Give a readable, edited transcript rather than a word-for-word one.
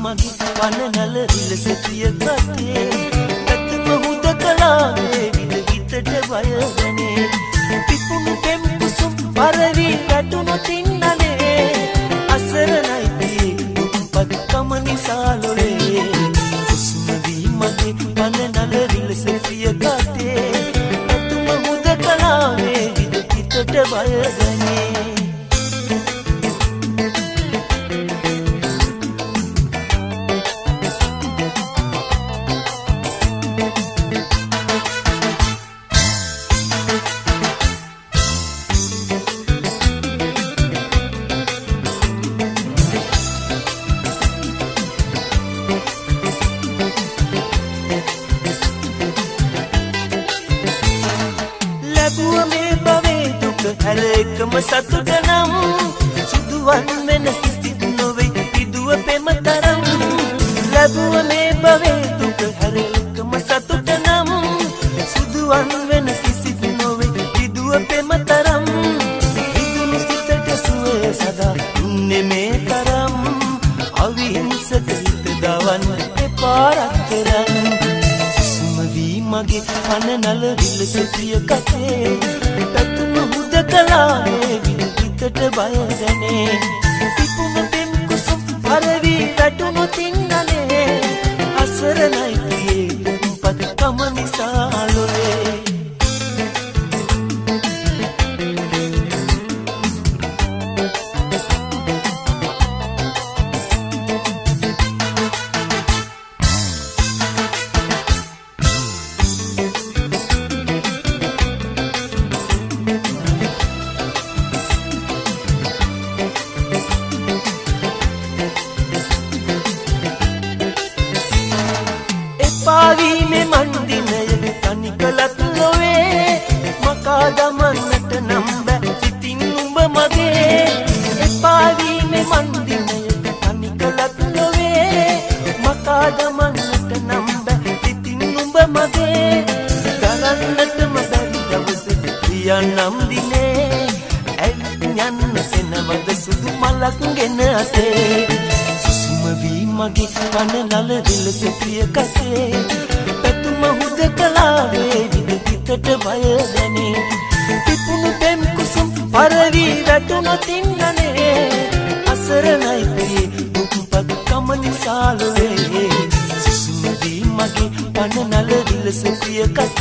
මගේ වනනල විලස ප්‍රිය කතේ පැතුම හුද කලාවේ විද හිතට බයගනේ පිපුණු පෙම් කුසුම් පරවි වැටුණු තින්නනේ අසරණයි පියේ දුප්පත් කම නිසා ලොලේ කුසුම වී මගේ වනනල විලස ප්‍රිය කතේ පැතුම හුද කලාවේ විද හිතට බයගනේ හැර එකම සතුට නම් සුදුවන් වෙන කිසිත් නොවේ පිදුව පෙම තරම් ලැබුව මේ භවයේ දුක හැර එකම සතුට නම් සුදුවන් වෙන කිසිත් නොවේ පිදුව පෙම තරම් විදුණු සිතට සුවය සදා දුන්නේ මේ තරම් අවිහිංසක හිත දවන්න එපා රත්තරන් සුම වී මගේ කනනල විලස ප්‍රිය කතේ පැතුම කලාවේ විද හිතට බයගනේ පිපුණු පෙම් කුසුම් පරවි වැටුණු තින්නනේ අසරණයි පියේ දුප්පත් කම නිසා ලොලේ පාවීමේ මන්දිනය තනිකලත් නොවේ මකා දමන්නට නම් බෑ සිතින් උඹ මගේ එපාවීමේ මන්දිනය තනිකලත් නොවේ මකා දමන්නට නම් බෑ සිතින් උඹ මගේ ගලන්නටම බැරි දවසේ පියන්නම් දිනේ ඇත් යන්න සෙනවද සුදු මලක් ගෙන අතේ වී මගේ වනනල විලස ප්‍රිය කතේ පැතුම හුද කලාවේ විද හිතට බයගනේ පිපුණු පෙම් කුසුම් පරවි වැටුණු තින්නනේ අසරණයි පියේ දුප්පත් කම නිසා ලොවේ සුසුම වී මගේ වනනල විලස ප්‍රිය කතේ